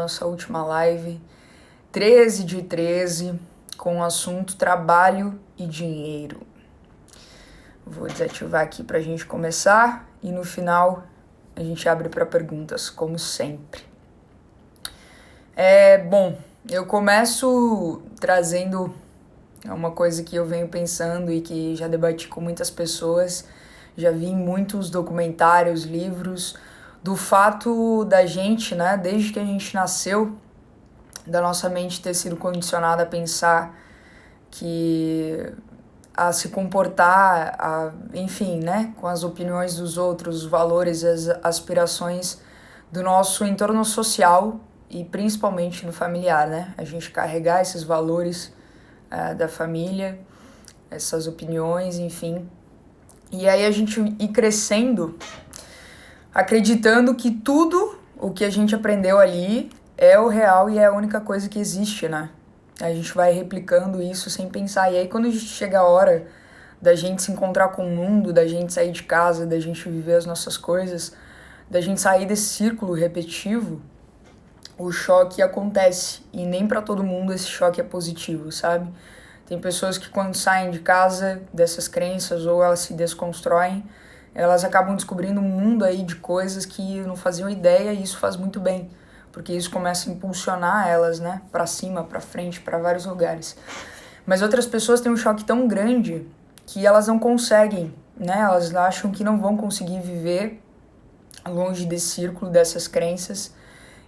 nossa última live, 13/13, com o assunto trabalho e dinheiro. Vou desativar aqui para a gente começar e no final a gente abre para perguntas, como sempre. Bom, eu começo trazendo uma coisa que eu venho pensando e que já debati com muitas pessoas, já vi em muitos documentários, livros, do fato da gente, né, desde que a gente nasceu, da nossa mente ter sido condicionada a pensar a se comportar, enfim, né, com as opiniões dos outros, os valores, as aspirações do nosso entorno social e principalmente no familiar, né, a gente carregar esses valores da família, essas opiniões, enfim, e aí a gente ir crescendo acreditando que tudo o que a gente aprendeu ali é o real e é a única coisa que existe, né? A gente vai replicando isso sem pensar. E aí quando a gente chega a hora da gente se encontrar com o mundo, da gente sair de casa, da gente viver as nossas coisas, da gente sair desse círculo repetitivo, o choque acontece. E nem pra todo mundo esse choque é positivo, sabe? Tem pessoas que quando saem de casa dessas crenças ou elas se desconstroem, elas acabam descobrindo um mundo aí de coisas que não faziam ideia e isso faz muito bem, porque isso começa a impulsionar elas, né, para cima, para frente, para vários lugares. Mas outras pessoas têm um choque tão grande que elas não conseguem, né, elas acham que não vão conseguir viver longe desse círculo, dessas crenças,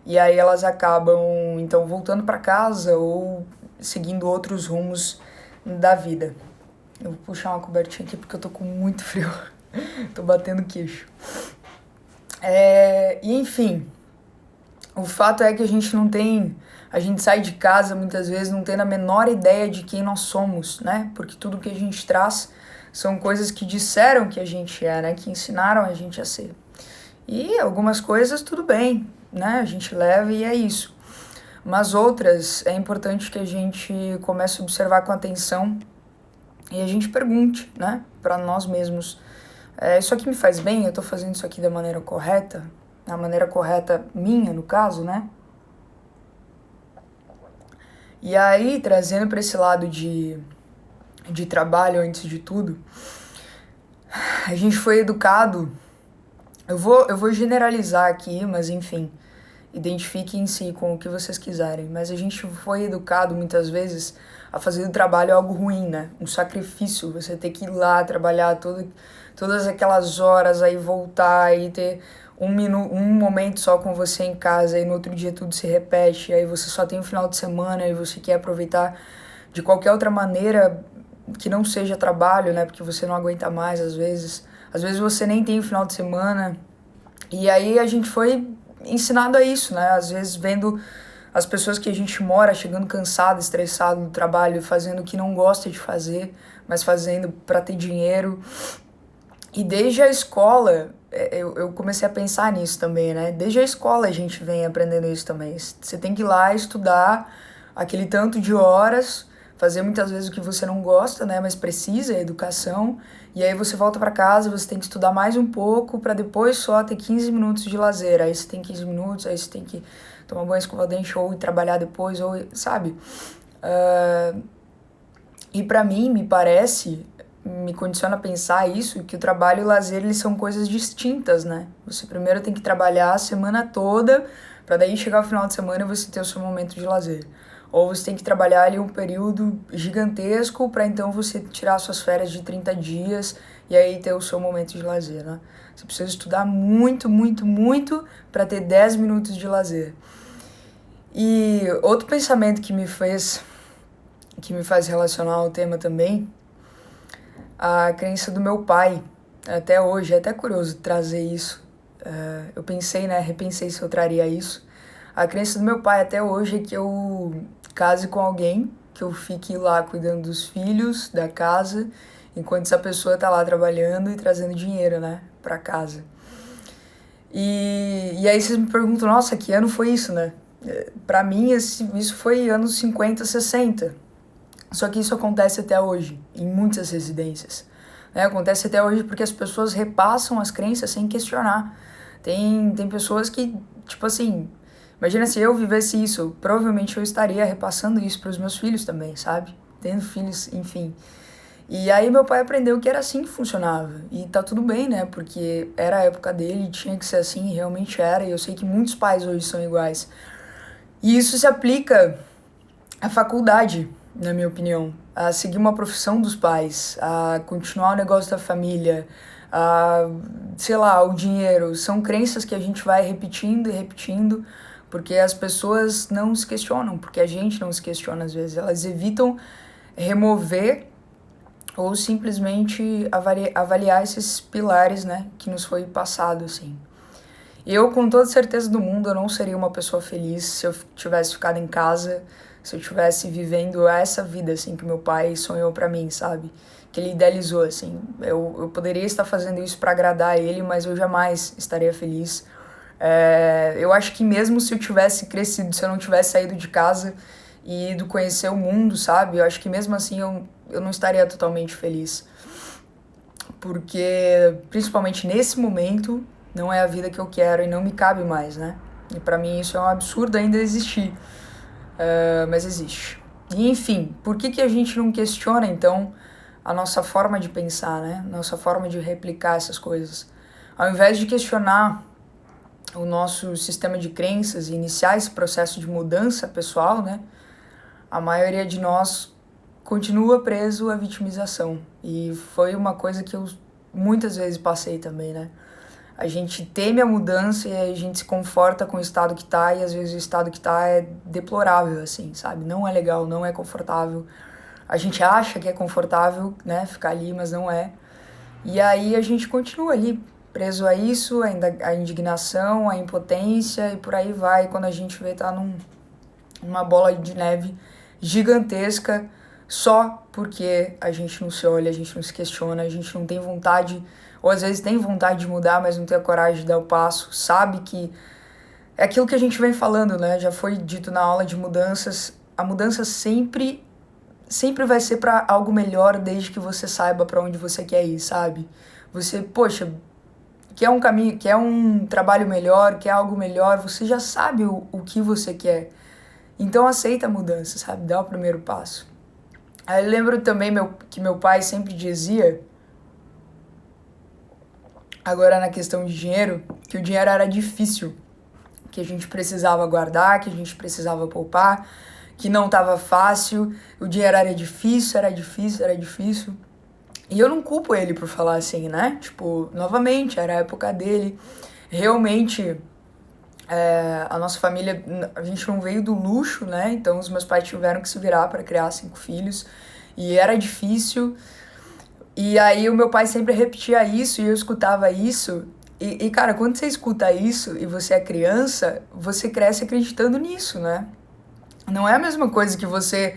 e aí elas acabam, então, voltando para casa ou seguindo outros rumos da vida. Eu vou puxar uma cobertinha aqui porque eu tô com muito frio. Tô batendo queixo. E enfim, o fato é que a gente sai de casa muitas vezes não tendo a menor ideia de quem nós somos, né? Porque tudo que a gente traz são coisas que disseram que a gente é, né? Que ensinaram a gente a ser. E algumas coisas tudo bem, né? A gente leva e é isso. Mas outras é importante que a gente comece a observar com atenção e a gente pergunte, né? Pra nós mesmos. Isso aqui me faz bem? Eu tô fazendo isso aqui da maneira correta? Da maneira correta minha, no caso, né? E aí, trazendo para esse lado de trabalho antes de tudo, a gente foi educado, eu vou generalizar aqui, mas enfim, identifiquem-se com o que vocês quiserem, mas a gente foi educado muitas vezes a fazer do trabalho algo ruim, né? Um sacrifício, você ter que ir lá trabalhar todas aquelas horas, aí voltar e ter um momento só com você em casa e no outro dia tudo se repete, aí você só tem o final de semana e você quer aproveitar de qualquer outra maneira que não seja trabalho, né? Porque você não aguenta mais às vezes você nem tem o final de semana, e aí a gente foi ensinado a isso, né? Às vezes vendo as pessoas que a gente mora chegando cansado, estressado do trabalho, fazendo o que não gosta de fazer, mas fazendo para ter dinheiro. E desde a escola, eu comecei a pensar nisso também, né? Desde a escola a gente vem aprendendo isso também. Você tem que ir lá estudar aquele tanto de horas, fazer muitas vezes o que você não gosta, né? Mas precisa, é educação. E aí você volta para casa, você tem que estudar mais um pouco para depois só ter 15 minutos de lazer. Aí você tem 15 minutos, aí você tem que tomar banho, escovar o dente ou ir trabalhar depois, ou, sabe? E para mim, me condiciona a pensar isso, que o trabalho e o lazer, eles são coisas distintas, né? Você primeiro tem que trabalhar a semana toda, para daí chegar ao final de semana e você ter o seu momento de lazer. Ou você tem que trabalhar ali um período gigantesco para então você tirar suas férias de 30 dias e aí ter o seu momento de lazer, né? Você precisa estudar muito, muito, muito para ter 10 minutos de lazer. E outro pensamento que me faz relacionar ao tema também, a crença do meu pai, até hoje, é até curioso trazer isso. Eu pensei, né, repensei se eu traria isso. A crença do meu pai até hoje é que eu case com alguém, que eu fique lá cuidando dos filhos, da casa, enquanto essa pessoa tá lá trabalhando e trazendo dinheiro, né, pra casa. E aí vocês me perguntam, nossa, que ano foi isso, né? Pra mim, isso foi anos 50, 60. Só que isso acontece até hoje, em muitas residências. Acontece até hoje porque as pessoas repassam as crenças sem questionar. Tem pessoas que, tipo assim, Imagina se eu vivesse isso, provavelmente eu estaria repassando isso para os meus filhos também, sabe? Tendo filhos, enfim. E aí meu pai aprendeu que era assim que funcionava. E tá tudo bem, né? Porque era a época dele, tinha que ser assim, realmente era. E eu sei que muitos pais hoje são iguais. E isso se aplica à faculdade, na minha opinião. A seguir uma profissão dos pais, a continuar o negócio da família, a, sei lá, o dinheiro. São crenças que a gente vai repetindo e repetindo, porque as pessoas não se questionam, porque a gente não se questiona às vezes. Elas evitam remover ou simplesmente avaliar esses pilares, né, que nos foi passado, assim. Eu, com toda certeza do mundo, eu não seria uma pessoa feliz se eu tivesse ficado em casa, se eu tivesse vivendo essa vida, assim, que meu pai sonhou pra mim, sabe? Que ele idealizou, assim. Eu poderia estar fazendo isso pra agradar ele, mas eu jamais estaria feliz. Eu acho que mesmo se eu tivesse crescido, se eu não tivesse saído de casa e ido conhecer o mundo, sabe? Eu acho que mesmo assim eu não estaria totalmente feliz. Porque, principalmente nesse momento, não é a vida que eu quero e não me cabe mais, né? E pra mim isso é um absurdo ainda existir. Mas existe. E enfim, por que a gente não questiona, então, a nossa forma de pensar, né? Nossa forma de replicar essas coisas? Ao invés de questionar o nosso sistema de crenças e iniciar esse processo de mudança pessoal, né? A maioria de nós continua preso à vitimização. E foi uma coisa que eu muitas vezes passei também, né? A gente teme a mudança e a gente se conforta com o estado que tá, e às vezes o estado que tá é deplorável, assim, sabe? Não é legal, não é confortável. A gente acha que é confortável, né, ficar ali, mas não é. E aí a gente continua ali, preso a isso, ainda a indignação, a impotência, e por aí vai. Quando a gente vê, tá numa bola de neve gigantesca, só porque a gente não se olha, a gente não se questiona, a gente não tem vontade, ou às vezes tem vontade de mudar, mas não tem a coragem de dar o passo, sabe que é aquilo que a gente vem falando, né? Já foi dito na aula de mudanças, a mudança sempre vai ser para algo melhor desde que você saiba para onde você quer ir, sabe? Você, poxa, quer um caminho, quer um trabalho melhor, quer algo melhor, você já sabe o que você quer. Então aceita a mudança, sabe? Dá o primeiro passo. Aí eu lembro também que meu pai sempre dizia, agora na questão de dinheiro, que o dinheiro era difícil, que a gente precisava guardar, que a gente precisava poupar, que não estava fácil, o dinheiro era difícil, era difícil, era difícil. E eu não culpo ele por falar assim, né? Tipo, novamente, era a época dele. Realmente, a nossa família, a gente não veio do luxo, né? Então os meus pais tiveram que se virar para criar 5 filhos. E era difícil. E aí o meu pai sempre repetia isso e eu escutava isso. E cara, quando você escuta isso e você é criança, você cresce acreditando nisso, né? Não é a mesma coisa que você...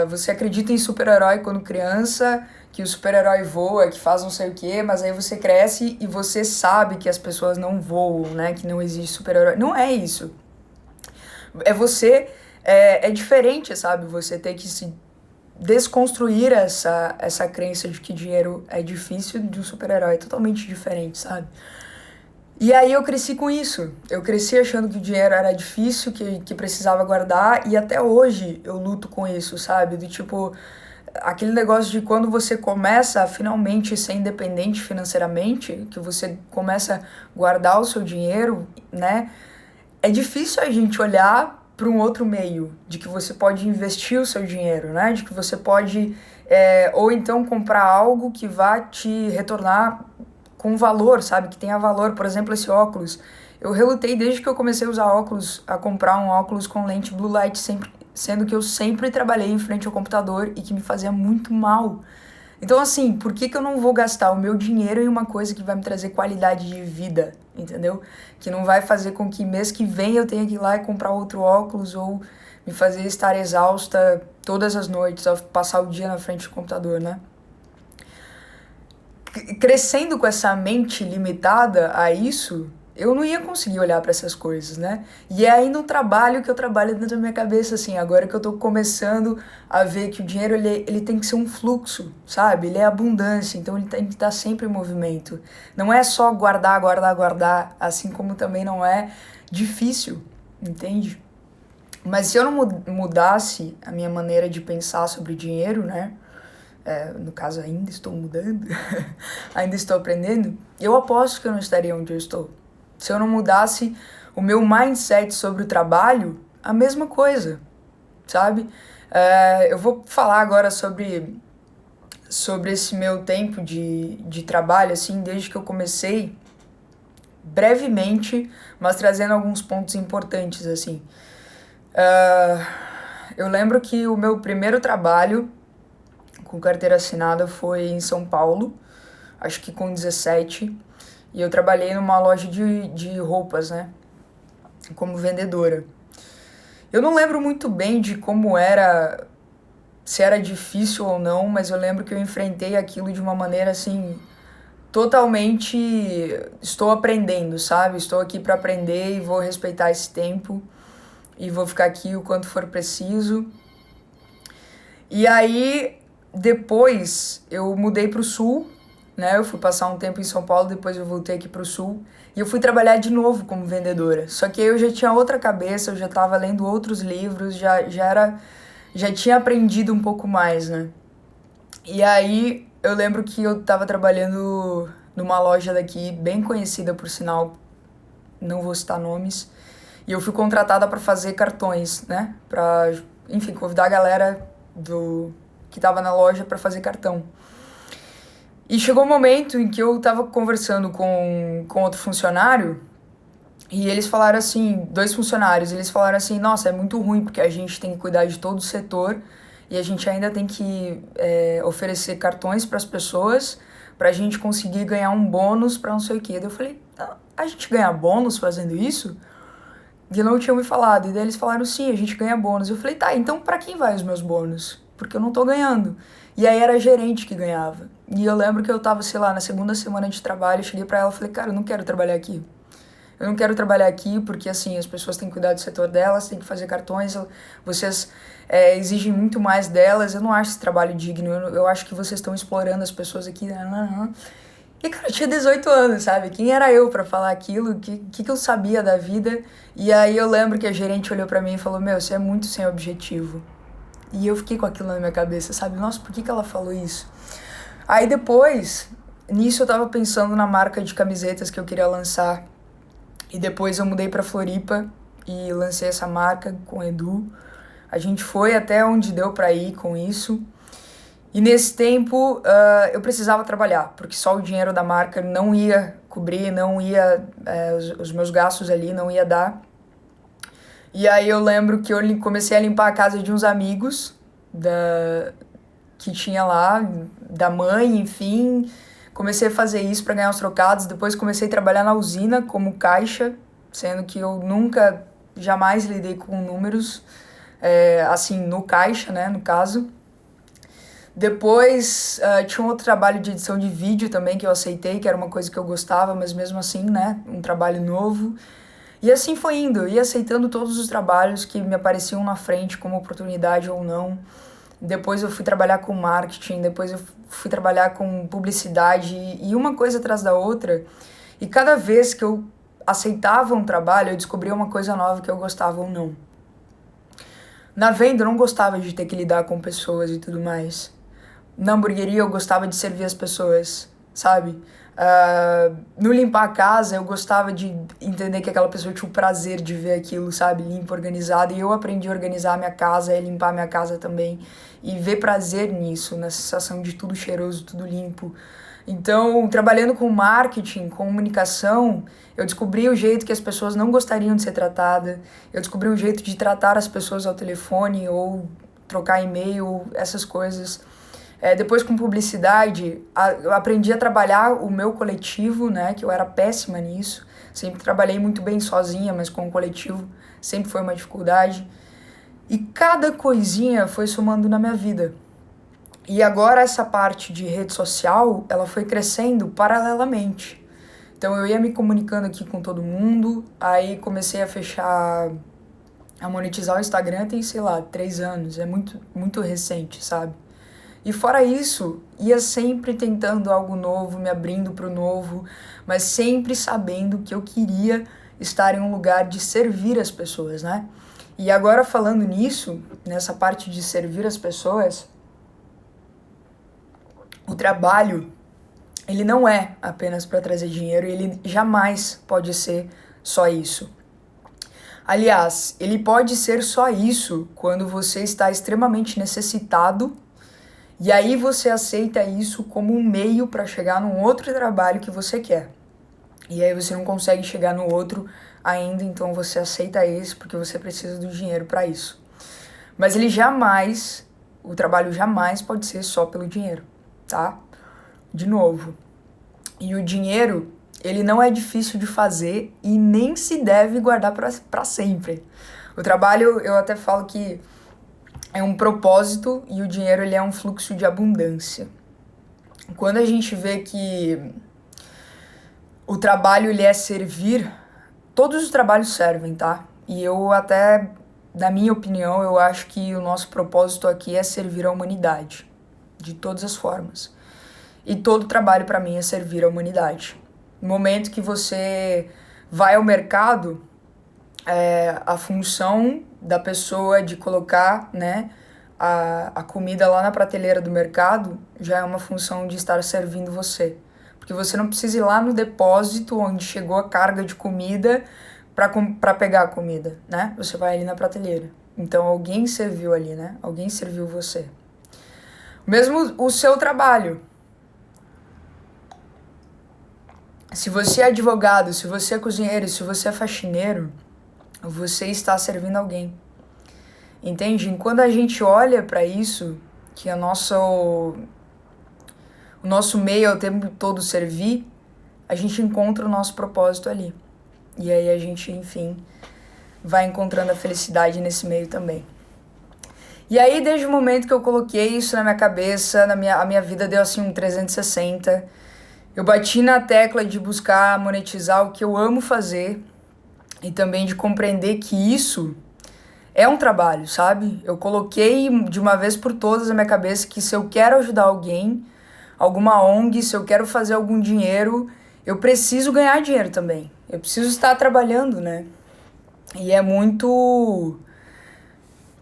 você acredita em super-herói quando criança, que o super-herói voa, que faz não sei o quê, mas aí você cresce e você sabe que as pessoas não voam, né? Que não existe super-herói. Não é isso. É diferente, sabe? Você ter que se desconstruir essa crença de que dinheiro é difícil de um super-herói. É totalmente diferente, sabe? E aí eu cresci com isso. Eu cresci achando que o dinheiro era difícil, que precisava guardar, e até hoje eu luto com isso, sabe? Do tipo, aquele negócio de quando você começa a finalmente ser independente financeiramente, que você começa a guardar o seu dinheiro, né? É difícil a gente olhar para um outro meio, de que você pode investir o seu dinheiro, né? De que você pode, ou então comprar algo que vá te retornar com valor, sabe? Que tenha valor. Por exemplo, esse óculos. Eu relutei desde que eu comecei a usar óculos, a comprar um óculos com lente blue light, sendo que eu sempre trabalhei em frente ao computador e que me fazia muito mal. Então, assim, por que eu não vou gastar o meu dinheiro em uma coisa que vai me trazer qualidade de vida, entendeu? Que não vai fazer com que mês que vem eu tenha que ir lá e comprar outro óculos ou me fazer estar exausta todas as noites ao passar o dia na frente do computador, né? Crescendo com essa mente limitada a isso, eu não ia conseguir olhar para essas coisas, né? E é ainda um trabalho que eu trabalho dentro da minha cabeça, assim, agora que eu tô começando a ver que o dinheiro, ele tem que ser um fluxo, sabe? Ele é abundância, então ele tem que estar sempre em movimento. Não é só guardar, guardar, guardar, assim como também não é difícil. entende? Mas se eu não mudasse a minha maneira de pensar sobre dinheiro, né? No caso, ainda estou mudando, ainda estou aprendendo, eu aposto que eu não estaria onde eu estou. Se eu não mudasse o meu mindset sobre o trabalho, a mesma coisa, sabe? Eu vou falar agora sobre esse meu tempo de trabalho, assim, desde que eu comecei, brevemente, mas trazendo alguns pontos importantes, assim. Eu lembro que o meu primeiro trabalho com carteira assinada foi em São Paulo, acho que com 17, e eu trabalhei numa loja de roupas, né, como vendedora. Eu não lembro muito bem de como era, se era difícil ou não, mas eu lembro que eu enfrentei aquilo de uma maneira assim, totalmente estou aprendendo, sabe? Estou aqui para aprender e vou respeitar esse tempo e vou ficar aqui o quanto for preciso. E aí, depois, eu mudei pro Sul, né? Eu fui passar um tempo em São Paulo, depois eu voltei aqui pro Sul. E eu fui trabalhar de novo como vendedora. Só que aí eu já tinha outra cabeça, eu já estava lendo outros livros, já tinha aprendido um pouco mais, né? E aí, eu lembro que eu estava trabalhando numa loja daqui, bem conhecida por sinal, não vou citar nomes. E eu fui contratada para fazer cartões, né? Pra, enfim, convidar a galera que tava na loja para fazer cartão. E chegou um momento em que eu tava conversando com outro funcionário e eles falaram assim, dois funcionários, eles falaram assim, nossa, é muito ruim porque a gente tem que cuidar de todo o setor e a gente ainda tem que oferecer cartões para as pessoas pra gente conseguir ganhar um bônus pra não sei o quê. Daí eu falei, a gente ganha bônus fazendo isso? E não tinham me falado. E daí eles falaram, sim, a gente ganha bônus. Eu falei, tá, então pra quem vai os meus bônus? Porque eu não tô ganhando. E aí era a gerente que ganhava. E eu lembro que eu tava, sei lá, na segunda semana de trabalho, eu cheguei pra ela e falei, cara, eu não quero trabalhar aqui. Eu não quero trabalhar aqui porque, assim, as pessoas têm que cuidar do setor delas, têm que fazer cartões, vocês exigem muito mais delas, eu não acho esse trabalho digno, eu acho que vocês estão explorando as pessoas aqui. E, cara, eu tinha 18 anos, sabe? Quem era eu pra falar aquilo? O que eu sabia da vida? E aí eu lembro que a gerente olhou pra mim e falou, meu, você é muito sem objetivo. E eu fiquei com aquilo na minha cabeça, sabe? Nossa, por que ela falou isso? Aí depois, nisso eu tava pensando na marca de camisetas que eu queria lançar. E depois eu mudei pra Floripa e lancei essa marca com o Edu. A gente foi até onde deu pra ir com isso. E nesse tempo eu precisava trabalhar, porque só o dinheiro da marca não ia cobrir, não ia, os meus gastos ali não ia dar. E aí eu lembro que eu comecei a limpar a casa de uns amigos que tinha lá, da mãe, enfim. Comecei a fazer isso para ganhar uns trocados, depois comecei a trabalhar na usina como caixa, sendo que eu nunca, jamais lidei com números, assim, no caixa, né, no caso. Depois tinha um outro trabalho de edição de vídeo também que eu aceitei, que era uma coisa que eu gostava, mas mesmo assim, né, um trabalho novo. E assim foi indo, eu ia aceitando todos os trabalhos que me apareciam na frente como oportunidade ou não. Depois eu fui trabalhar com marketing, depois eu fui trabalhar com publicidade e uma coisa atrás da outra. E cada vez que eu aceitava um trabalho, eu descobria uma coisa nova que eu gostava ou não. Na venda eu não gostava de ter que lidar com pessoas e tudo mais. Na hamburgueria eu gostava de servir as pessoas, sabe? No limpar a casa eu gostava de entender que aquela pessoa tinha o prazer de ver aquilo, sabe? Limpo, organizado. E eu aprendi a organizar a minha casa e limpar a minha casa também. E ver prazer nisso, na sensação de tudo cheiroso, tudo limpo. Então, trabalhando com marketing, comunicação, eu descobri o jeito que as pessoas não gostariam de ser tratadas. Eu descobri um jeito de tratar as pessoas ao telefone ou trocar e-mail, essas coisas. Depois com publicidade, eu aprendi a trabalhar o meu coletivo, né, que eu era péssima nisso. Sempre trabalhei muito bem sozinha, mas com o coletivo sempre foi uma dificuldade. E cada coisinha foi somando na minha vida. E agora essa parte de rede social, ela foi crescendo paralelamente. Então eu ia me comunicando aqui com todo mundo, aí comecei a monetizar o Instagram tem, sei lá, 3 anos, é muito, muito recente, sabe? E fora isso, ia sempre tentando algo novo, me abrindo pro novo, mas sempre sabendo que eu queria estar em um lugar de servir as pessoas, né? E agora falando nisso, nessa parte de servir as pessoas, o trabalho, ele não é apenas para trazer dinheiro, ele jamais pode ser só isso. Aliás, ele pode ser só isso quando você está extremamente necessitado e aí você aceita isso como um meio para chegar num outro trabalho que você quer. E aí você não consegue chegar no outro ainda, então você aceita esse porque você precisa do dinheiro para isso. Mas o trabalho jamais pode ser só pelo dinheiro, tá? De novo. E o dinheiro, ele não é difícil de fazer e nem se deve guardar para sempre. O trabalho, eu até falo que é um propósito e o dinheiro, ele é um fluxo de abundância. Quando a gente vê que o trabalho, ele é servir, todos os trabalhos servem, tá? E eu até, na minha opinião, eu acho que o nosso propósito aqui é servir a humanidade, de todas as formas. E todo trabalho para mim é servir a humanidade. No momento que você vai ao mercado, a função da pessoa de colocar, né, a comida lá na prateleira do mercado já é uma função de estar servindo você. Porque você não precisa ir lá no depósito onde chegou a carga de comida para pegar a comida, né? Você vai ali na prateleira. Então alguém serviu ali, né? Alguém serviu você. Mesmo o seu trabalho. Se você é advogado, se você é cozinheiro, se você é faxineiro, você está servindo alguém. Entende? E quando a gente olha para isso, que o nosso meio é o tempo todo servir, a gente encontra o nosso propósito ali. E aí a gente, enfim, vai encontrando a felicidade nesse meio também. E aí, desde o momento que eu coloquei isso na minha cabeça, a minha vida deu assim um 360. Eu bati na tecla de buscar monetizar o que eu amo fazer e também de compreender que isso é um trabalho, sabe? Eu coloquei de uma vez por todas na minha cabeça que se eu quero ajudar alguém, alguma ONG, se eu quero fazer algum dinheiro, eu preciso ganhar dinheiro também. Eu preciso estar trabalhando, né? E é muito...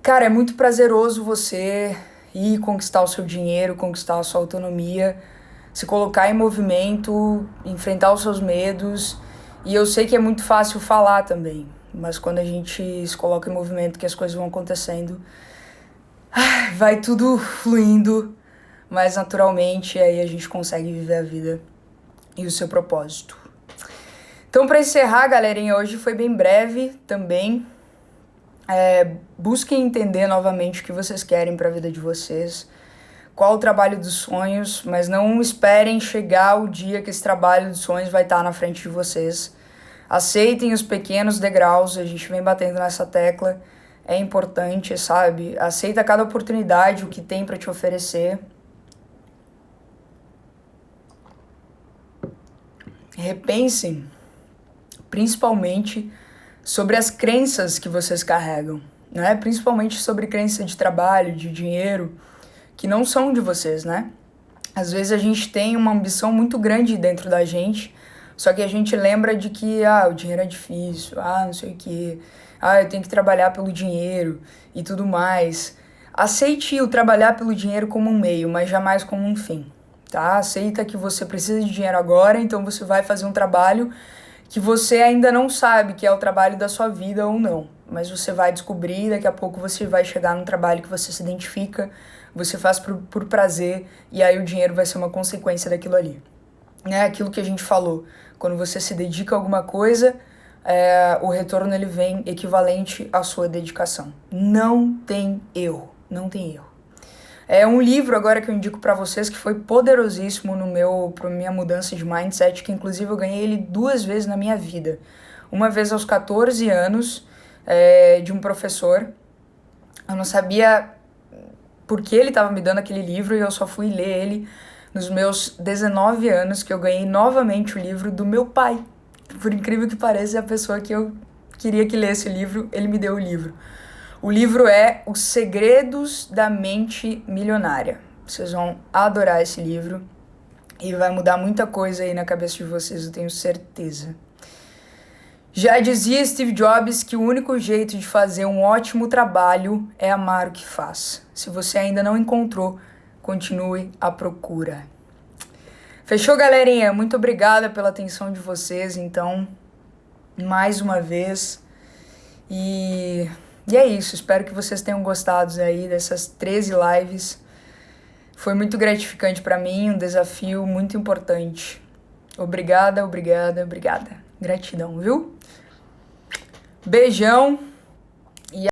Cara, é muito prazeroso você ir conquistar o seu dinheiro, conquistar a sua autonomia, se colocar em movimento, enfrentar os seus medos. E eu sei que é muito fácil falar também, mas quando a gente se coloca em movimento, que as coisas vão acontecendo, vai tudo fluindo mais naturalmente, e aí a gente consegue viver a vida e o seu propósito. Então, para encerrar, galerinha, hoje foi bem breve também. Busquem entender novamente o que vocês querem para a vida de vocês, qual o trabalho dos sonhos, mas não esperem chegar o dia que esse trabalho dos sonhos vai estar na frente de vocês. Aceitem os pequenos degraus, a gente vem batendo nessa tecla, é importante, sabe? Aceita cada oportunidade, o que tem para te oferecer. Repensem, principalmente, sobre as crenças que vocês carregam, né? Principalmente sobre crença de trabalho, de dinheiro, que não são de vocês, né? Às vezes a gente tem uma ambição muito grande dentro da gente, só que a gente lembra de que, o dinheiro é difícil, não sei o quê, eu tenho que trabalhar pelo dinheiro e tudo mais. Aceite o trabalhar pelo dinheiro como um meio, mas jamais como um fim, tá? Aceita que você precisa de dinheiro agora, então você vai fazer um trabalho que você ainda não sabe que é o trabalho da sua vida ou não, mas você vai descobrir, daqui a pouco você vai chegar num trabalho que você se identifica, você faz por prazer, e aí o dinheiro vai ser uma consequência daquilo ali. É aquilo que a gente falou, quando você se dedica a alguma coisa, o retorno ele vem equivalente à sua dedicação. Não tem erro, não tem erro. É um livro agora que eu indico pra vocês que foi poderosíssimo pra minha mudança de mindset, que inclusive eu ganhei ele 2 vezes na minha vida. Uma vez aos 14 anos, de um professor. Eu não sabia por que ele estava me dando aquele livro e eu só fui ler ele nos meus 19 anos, que eu ganhei novamente o livro do meu pai. Por incrível que pareça, a pessoa que eu queria que lesse o livro, ele me deu o livro. O livro é Os Segredos da Mente Milionária. Vocês vão adorar esse livro e vai mudar muita coisa aí na cabeça de vocês, eu tenho certeza. Já dizia Steve Jobs que o único jeito de fazer um ótimo trabalho é amar o que faz. Se você ainda não encontrou, continue à procura. Fechou, galerinha? Muito obrigada pela atenção de vocês, então, mais uma vez. E é isso, espero que vocês tenham gostado aí dessas 13 lives. Foi muito gratificante para mim, um desafio muito importante. Obrigada, obrigada, obrigada. Gratidão, viu? Beijão.